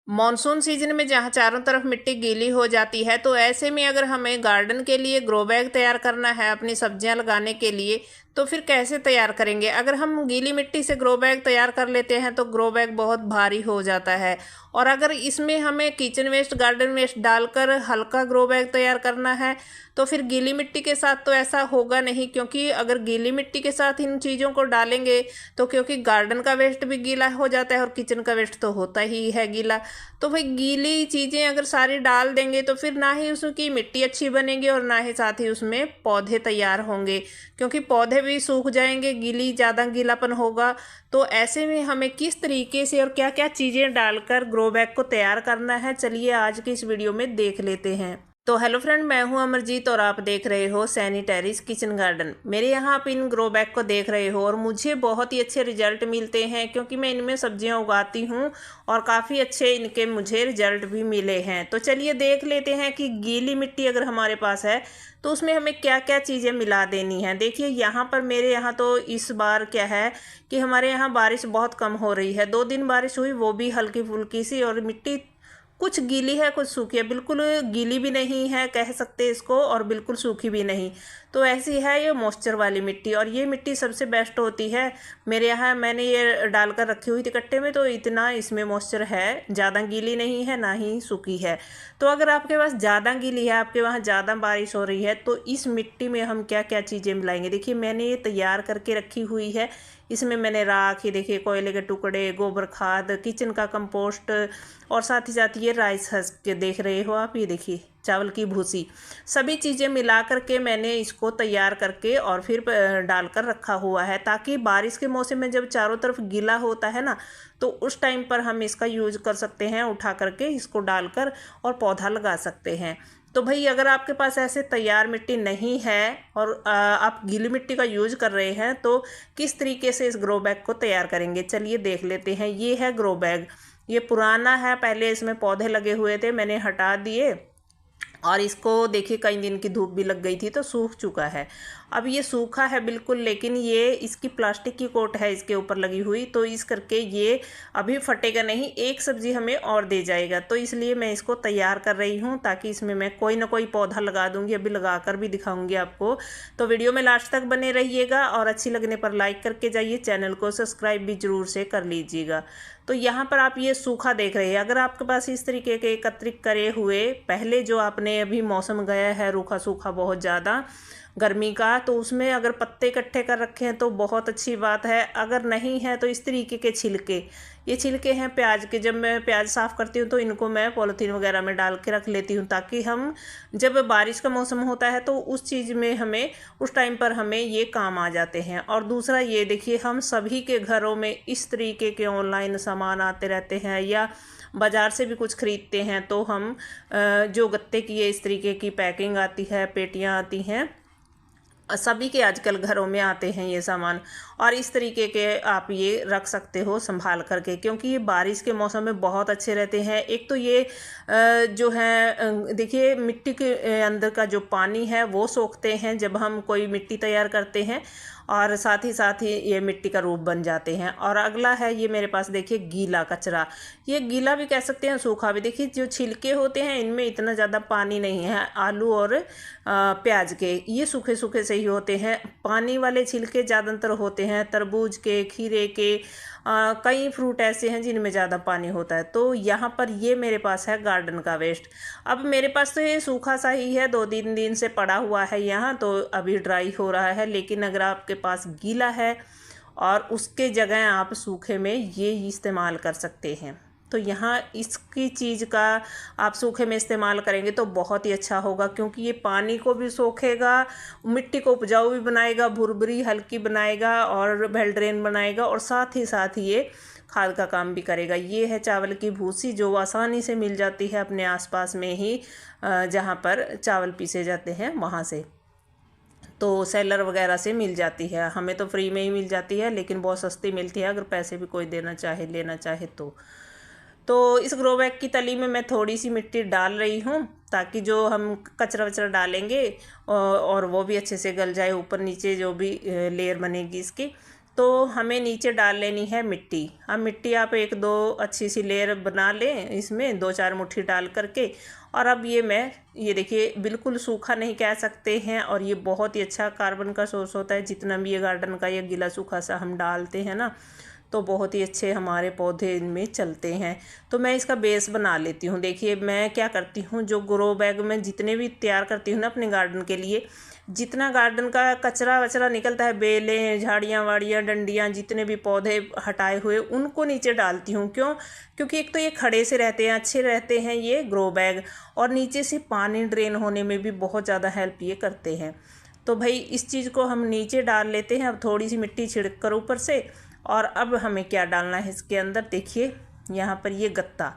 Monsoon season में जहाँ चारों तरफ मिट्टी गीली हो जाती है, तो ऐसे में अगर हमें गार्डन के लिए ग्रो बैग तैयार करना है अपनी सब्जियां लगाने के लिए, तो फिर कैसे तैयार करेंगे। अगर हम गीली मिट्टी से ग्रो बैग तैयार कर लेते हैं तो ग्रो बैग बहुत भारी हो जाता है। और अगर इसमें हमें किचन वेस्ट गार्डन वेस्ट डालकर हल्का ग्रो बैग तैयार करना है, तो फिर गीली मिट्टी के साथ तो ऐसा होगा नहीं, क्योंकि अगर गीली मिट्टी के साथ इन चीज़ों को डालेंगे तो क्योंकि गार्डन का वेस्ट भी गीला हो जाता है और किचन का वेस्ट तो होता ही है गीला। तो भाई गीली चीज़ें अगर सारी डाल देंगे तो फिर ना ही उसकी मिट्टी अच्छी बनेगी और ना ही साथ ही उसमें पौधे तैयार होंगे, क्योंकि पौधे भी सूख जाएंगे, गीली ज़्यादा गीलापन होगा। तो ऐसे में हमें किस तरीके से और क्या क्या चीज़ें डालकर ग्रो बैग को तैयार करना है, चलिए आज की इस वीडियो में देख लेते हैं। तो हेलो फ्रेंड, मैं हूं अमरजीत और आप देख रहे हो सैनी टेरेस किचन गार्डन। मेरे यहाँ आप इन ग्रो बैग को देख रहे हो और मुझे बहुत ही अच्छे रिजल्ट मिलते हैं, क्योंकि मैं इनमें सब्जियां उगाती हूं और काफ़ी अच्छे इनके मुझे रिजल्ट भी मिले हैं। तो चलिए देख लेते हैं कि गीली मिट्टी अगर हमारे पास है तो उसमें हमें क्या क्या चीज़ें मिला देनी है। देखिए यहाँ पर मेरे यहाँ तो इस बार क्या है कि हमारे यहाँ बारिश बहुत कम हो रही है। 2 दिन बारिश हुई, वो भी हल्की फुल्की सी, और मिट्टी कुछ गीली है कुछ सूखी है, बिल्कुल गीली भी नहीं है कह सकते इसको और बिल्कुल सूखी भी नहीं। तो ऐसी है ये मॉइस्चर वाली मिट्टी, और ये मिट्टी सबसे बेस्ट होती है। मेरे यहाँ मैंने ये डालकर रखी हुई थी कट्टे में, तो इतना इसमें मॉइस्चर है, ज़्यादा गीली नहीं है ना ही सूखी है। तो अगर आपके पास ज़्यादा गीली है, आपके वहाँ ज़्यादा बारिश हो रही है, तो इस मिट्टी में हम क्या क्या चीज़ें मिलाएंगे। देखिए मैंने ये तैयार करके रखी हुई है। इसमें मैंने राख, ये देखिए कोयले के टुकड़े, गोबर खाद, किचन का कंपोस्ट, और साथ ही साथ ये राइस हस्क के देख रहे हो आप, ये देखिए चावल की भूसी, सभी चीज़ें मिला करके मैंने इसको तैयार करके और फिर डालकर रखा हुआ है, ताकि बारिश के मौसम में जब चारों तरफ गीला होता है ना, तो उस टाइम पर हम इसका यूज कर सकते हैं, उठा करके इसको डालकर और पौधा लगा सकते हैं। तो भाई अगर आपके पास ऐसे तैयार मिट्टी नहीं है और आप गीली मिट्टी का यूज कर रहे हैं, तो किस तरीके से इस ग्रो बैग को तैयार करेंगे, चलिए देख लेते हैं। ये है ग्रो बैग, ये पुराना है, पहले इसमें पौधे लगे हुए थे, मैंने हटा दिए और इसको देखिए कई दिन की धूप भी लग गई थी तो सूख चुका है। अब ये सूखा है बिल्कुल, लेकिन ये इसकी प्लास्टिक की कोट है इसके ऊपर लगी हुई, तो इस करके ये अभी फटेगा नहीं, एक सब्जी हमें और दे जाएगा। तो इसलिए मैं इसको तैयार कर रही हूँ, ताकि इसमें मैं कोई ना कोई पौधा लगा दूँगी, अभी लगा कर भी दिखाऊँगी आपको। तो वीडियो में लास्ट तक बने रहिएगा और अच्छी लगने पर लाइक करके जाइए, चैनल को सब्सक्राइब भी ज़रूर से कर लीजिएगा। तो यहाँ पर आप ये सूखा देख रहे हैं। अगर आपके पास इस तरीके के एकत्रित करे हुए पहले जो आपने अभी मौसम गया है रूखा सूखा बहुत ज़्यादा गर्मी का, तो उसमें अगर पत्ते इकट्ठे कर रखे हैं तो बहुत अच्छी बात है। अगर नहीं है तो इस तरीके के छिलके, ये छिलके हैं प्याज के, जब मैं प्याज साफ़ करती हूँ तो इनको मैं पॉलीथीन वगैरह में डाल के रख लेती हूँ, ताकि हम जब बारिश का मौसम होता है तो उस चीज़ में हमें उस टाइम पर हमें ये काम आ जाते हैं। और दूसरा ये देखिए, हम सभी के घरों में इस तरीके के ऑनलाइन सामान आते रहते हैं या बाज़ार से भी कुछ ख़रीदते हैं, तो हम जो गत्ते की ये इस तरीके की पैकिंग आती है, पेटियाँ आती हैं, सभी के आजकल घरों में आते हैं ये सामान, और इस तरीके के आप ये रख सकते हो संभाल करके, क्योंकि ये बारिश के मौसम में बहुत अच्छे रहते हैं। एक तो ये जो है देखिए मिट्टी के अंदर का जो पानी है वो सोखते हैं जब हम कोई मिट्टी तैयार करते हैं, और साथ ही ये मिट्टी का रूप बन जाते हैं। और अगला है ये मेरे पास देखिए गीला कचरा, ये गीला भी कह सकते हैं सूखा भी। देखिए जो छिलके होते हैं इनमें इतना ज़्यादा पानी नहीं है, आलू और प्याज के ये सूखे सूखे से ही होते हैं। पानी वाले छिलके ज़्यादातर होते हैं तरबूज के, खीरे के, कई फ्रूट ऐसे हैं जिनमें ज़्यादा पानी होता है। तो यहाँ पर ये मेरे पास है गार्डन का वेस्ट। अब मेरे पास तो ये सूखा सा ही है, 2-3 दिन से पड़ा हुआ है यहाँ, तो अभी ड्राई हो रहा है। लेकिन अगर आपके पास गीला है और उसके जगह आप सूखे में ये इस्तेमाल कर सकते हैं, तो यहाँ इसकी चीज़ का आप सूखे में इस्तेमाल करेंगे तो बहुत ही अच्छा होगा, क्योंकि ये पानी को भी सोखेगा, मिट्टी को उपजाऊ भी बनाएगा, भुरभुरी हल्की बनाएगा और वेल ड्रेन बनाएगा, और साथ ही ये खाद का काम भी करेगा। ये है चावल की भूसी, जो आसानी से मिल जाती है अपने आसपास में ही, जहाँ पर चावल पीसे जाते हैं वहाँ से, तो सेलर वगैरह से मिल जाती है। हमें तो फ्री में ही मिल जाती है, लेकिन बहुत सस्ती मिलती है अगर पैसे भी कोई देना चाहे, लेना चाहे तो इस ग्रो बैग की तली में मैं थोड़ी सी मिट्टी डाल रही हूँ, ताकि जो हम कचरा वचरा डालेंगे और वो भी अच्छे से गल जाए, ऊपर नीचे जो भी लेयर बनेगी इसकी। तो हमें नीचे डाल लेनी है मिट्टी। अब मिट्टी आप 1-2 अच्छी सी लेयर बना लें, इसमें 2-4 मुट्ठी डाल करके। और अब ये देखिए बिल्कुल सूखा नहीं कह सकते हैं, और ये बहुत ही अच्छा कार्बन का सोर्स होता है। जितना भी ये गार्डन का ये गीला सूखा सा हम डालते हैं ना, तो बहुत ही अच्छे हमारे पौधे इनमें चलते हैं। तो मैं इसका बेस बना लेती हूँ। देखिए मैं क्या करती हूँ, जो ग्रो बैग में जितने भी तैयार करती हूँ ना अपने गार्डन के लिए, जितना गार्डन का कचरा वचरा निकलता है, बेलें, झाड़ियाँ वाड़ियाँ, डंडियाँ, जितने भी पौधे हटाए हुए, उनको नीचे डालती हूँ। क्यों? क्योंकि एक तो ये खड़े से रहते हैं, अच्छे रहते हैं ये ग्रो बैग, और नीचे से पानी ड्रेन होने में भी बहुत ज़्यादा हेल्प ये करते हैं। तो भाई इस चीज़ को हम नीचे डाल लेते हैं। अब थोड़ी सी मिट्टी छिड़क कर ऊपर से। और अब हमें क्या डालना है इसके अंदर, देखिए यहाँ पर ये गत्ता,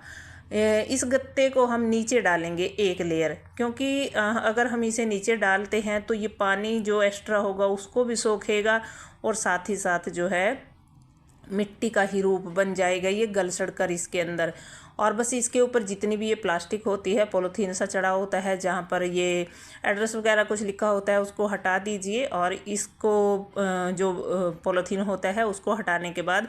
इस गत्ते को हम नीचे डालेंगे एक लेयर। क्योंकि अगर हम इसे नीचे डालते हैं तो ये पानी जो एक्स्ट्रा होगा उसको भी सोखेगा, और साथ ही साथ जो है मिट्टी का ही रूप बन जाएगा ये गल सड़ कर इसके अंदर। और बस इसके ऊपर जितनी भी ये प्लास्टिक होती है, पॉलीथीन सा चढ़ा होता है जहाँ पर ये एड्रेस वगैरह कुछ लिखा होता है, उसको हटा दीजिए। और इसको जो पॉलीथीन होता है उसको हटाने के बाद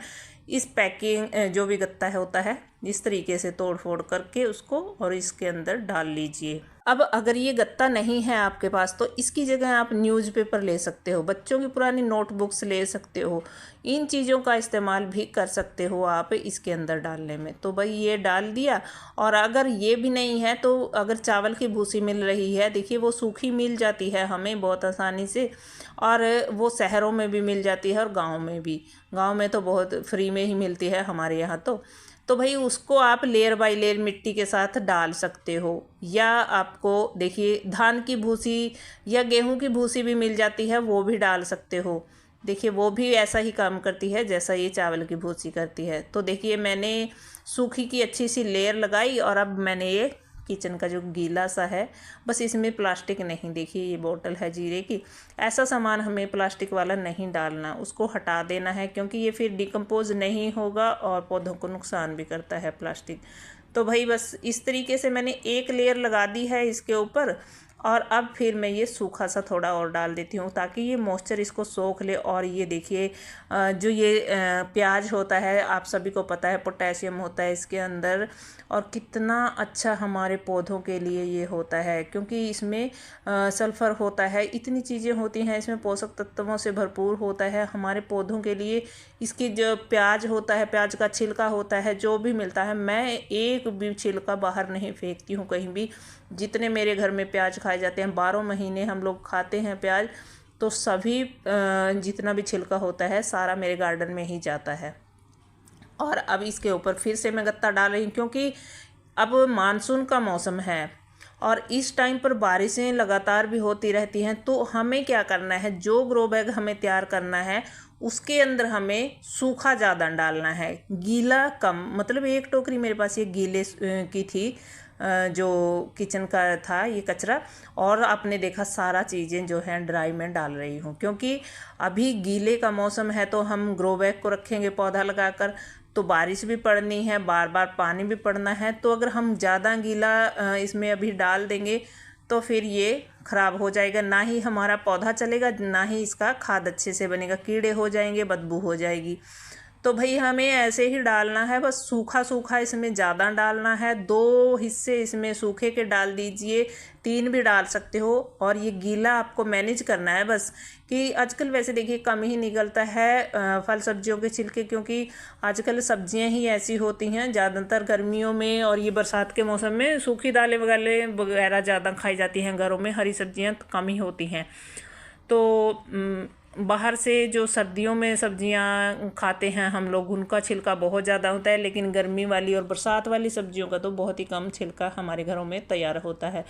इस पैकिंग जो भी गत्ता होता है, इस तरीके से तोड़ फोड़ करके उसको और इसके अंदर डाल लीजिए। अब अगर ये गत्ता नहीं है आपके पास, तो इसकी जगह आप न्यूज़पेपर ले सकते हो, बच्चों की पुरानी नोटबुक्स ले सकते हो। इन चीज़ों का इस्तेमाल भी कर सकते हो आप इसके अंदर डालने में। तो भाई ये डाल दिया। और अगर ये भी नहीं है तो अगर चावल की भूसी मिल रही है, देखिए वो सूखी मिल जाती है हमें बहुत आसानी से, और वो शहरों में भी मिल जाती है और गाँव में भी। गाँव में तो बहुत फ्री में ही मिलती है हमारे यहाँ तो भाई उसको आप लेयर बाय लेयर मिट्टी के साथ डाल सकते हो। या आपको देखिए धान की भूसी या गेहूं की भूसी भी मिल जाती है, वो भी डाल सकते हो। देखिए वो भी ऐसा ही काम करती है जैसा ये चावल की भूसी करती है। तो देखिए मैंने सूखी की अच्छी सी लेयर लगाई, और अब मैंने ये किचन का जो गीला सा है, बस इसमें प्लास्टिक नहीं, देखिए ये बोतल है जीरे की, ऐसा सामान हमें प्लास्टिक वाला नहीं डालना, उसको हटा देना है। क्योंकि ये फिर डिकम्पोज नहीं होगा और पौधों को नुकसान भी करता है प्लास्टिक। तो भाई बस इस तरीके से मैंने एक लेयर लगा दी है इसके ऊपर। और अब फिर मैं ये सूखा सा थोड़ा और डाल देती हूँ ताकि ये मॉइस्चर इसको सोख ले। और ये देखिए जो ये प्याज होता है, आप सभी को पता है पोटेशियम होता है इसके अंदर, और कितना अच्छा हमारे पौधों के लिए ये होता है। क्योंकि इसमें सल्फ़र होता है, इतनी चीज़ें होती हैं इसमें, पोषक तत्वों से भरपूर होता है हमारे पौधों के लिए। इसकी जो प्याज होता है, प्याज का छिलका होता है, जो भी मिलता है, मैं एक भी छिलका बाहर नहीं फेंकती हूँ कहीं भी। जितने मेरे घर में प्याज खाए जाते हैं, 12 महीने हम लोग खाते हैं प्याज, तो सभी जितना भी छिलका होता है सारा मेरे गार्डन में ही जाता है। और अब इसके ऊपर फिर से मैं गत्ता डाल रही हूँ, क्योंकि अब मानसून का मौसम है और इस टाइम पर बारिशें लगातार भी होती रहती हैं। तो हमें क्या करना है, जो ग्रो बैग हमें तैयार करना है उसके अंदर हमें सूखा ज़्यादा डालना है, गीला कम। मतलब एक टोकरी मेरे पास ये गीले की थी, जो किचन का था ये कचरा, और आपने देखा सारा चीज़ें जो हैं ड्राई में डाल रही हूँ। क्योंकि अभी गीले का मौसम है, तो हम ग्रो बैग को रखेंगे पौधा लगाकर, तो बारिश भी पड़नी है, बार बार पानी भी पड़ना है। तो अगर हम ज़्यादा गीला इसमें अभी डाल देंगे तो फिर ये ख़राब हो जाएगा, ना ही हमारा पौधा चलेगा, ना ही इसका खाद अच्छे से बनेगा, कीड़े हो जाएंगे, बदबू हो जाएगी। तो भाई हमें ऐसे ही डालना है, बस सूखा सूखा इसमें ज़्यादा डालना है। 2 हिस्से इसमें सूखे के डाल दीजिए, 3 भी डाल सकते हो। और ये गीला आपको मैनेज करना है बस, कि आजकल वैसे देखिए कम ही निकलता है फल सब्जियों के छिलके, क्योंकि आजकल सब्जियां ही ऐसी होती हैं ज़्यादातर गर्मियों में, और ये बरसात के मौसम में सूखी दालें वगैरह ज़्यादा खाई जाती हैं घरों में, हरी सब्जियाँ तो कम ही होती हैं। तो बाहर से जो सर्दियों में सब्जियां खाते हैं हम लोग, उनका छिलका बहुत ज़्यादा होता है, लेकिन गर्मी वाली और बरसात वाली सब्जियों का तो बहुत ही कम छिलका हमारे घरों में तैयार होता है।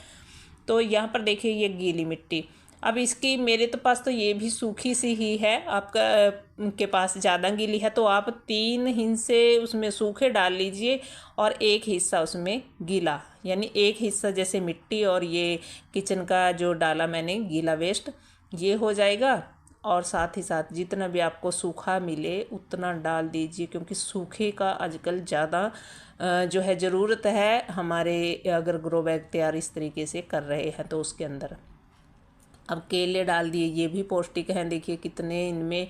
तो यहाँ पर देखिए ये गीली मिट्टी, अब इसकी मेरे तो पास तो ये भी सूखी सी ही है, आपका के पास ज़्यादा गीली है तो आप 3 हिस्से उसमें सूखे डाल लीजिए और 1 हिस्सा उसमें गीला, यानी 1 हिस्सा जैसे मिट्टी और ये किचन का जो डाला मैंने गीला वेस्ट, ये हो जाएगा। और साथ ही साथ जितना भी आपको सूखा मिले उतना डाल दीजिए, क्योंकि सूखे का आजकल ज़्यादा जो है ज़रूरत है हमारे, अगर ग्रो बैग तैयार इस तरीके से कर रहे हैं तो उसके अंदर। अब केले डाल दिए, ये भी पौष्टिक हैं, देखिए कितने इनमें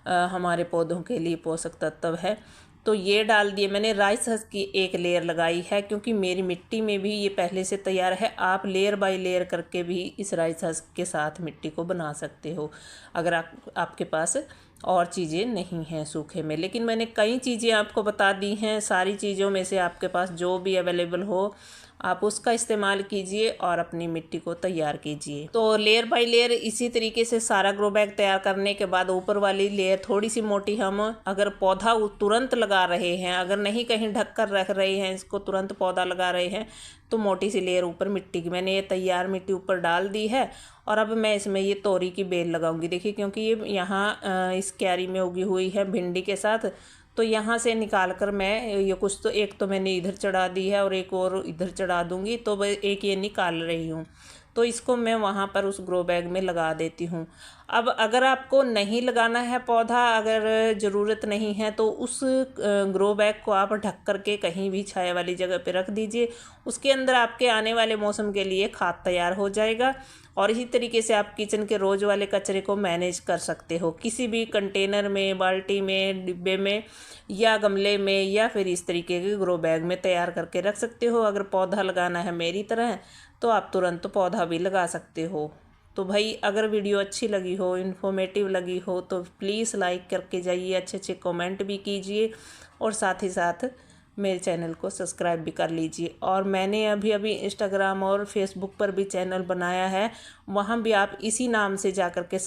हमारे पौधों के लिए पोषक तत्व है। तो ये डाल दिए मैंने। राइस हस्क की एक लेयर लगाई है क्योंकि मेरी मिट्टी में भी ये पहले से तैयार है। आप लेयर बाय लेयर करके भी इस राइस हस्क के साथ मिट्टी को बना सकते हो अगर आपके पास और चीज़ें नहीं हैं सूखे में। लेकिन मैंने कई चीज़ें आपको बता दी हैं, सारी चीज़ों में से आपके पास जो भी अवेलेबल हो आप उसका इस्तेमाल कीजिए और अपनी मिट्टी को तैयार कीजिए। तो लेयर बाय लेयर इसी तरीके से सारा ग्रो बैग तैयार करने के बाद ऊपर वाली लेयर थोड़ी सी मोटी हम अगर पौधा तुरंत लगा रहे हैं, अगर नहीं कहीं ढक कर रख रहे हैं, इसको तुरंत पौधा लगा रहे हैं, तो मोटी सी लेयर ऊपर मिट्टी की मैंने ये तैयार मिट्टी ऊपर डाल दी है। और अब मैं इसमें ये तोरी की बेल लगाऊंगी। देखिए क्योंकि ये यहाँ इस क्यारी में उगी हुई है भिंडी के साथ, तो यहाँ से निकाल कर मैं ये कुछ तो एक तो मैंने इधर चढ़ा दी है और एक और इधर चढ़ा दूँगी, तो मैं एक ये निकाल रही हूँ। तो इसको मैं वहाँ पर उस ग्रो बैग में लगा देती हूँ। अब अगर आपको नहीं लगाना है पौधा, अगर ज़रूरत नहीं है, तो उस ग्रो बैग को आप ढक कर के कहीं भी छाया वाली जगह पे रख दीजिए। उसके अंदर आपके आने वाले मौसम के लिए खाद तैयार हो जाएगा। और इसी तरीके से आप किचन के रोज़ वाले कचरे को मैनेज कर सकते हो, किसी भी कंटेनर में, बाल्टी में, डिब्बे में या गमले में, या फिर इस तरीके के ग्रो बैग में तैयार करके रख सकते हो। अगर पौधा लगाना है मेरी तरह तो आप तुरंत पौधा भी लगा सकते हो। तो भाई अगर वीडियो अच्छी लगी हो, इन्फॉर्मेटिव लगी हो, तो प्लीज़ लाइक करके जाइए, अच्छे अच्छे कमेंट भी कीजिए और साथ ही साथ मेरे चैनल को सब्सक्राइब भी कर लीजिए। और मैंने अभी अभी इंस्टाग्राम और फेसबुक पर भी चैनल बनाया है, वहाँ भी आप इसी नाम से जा कर के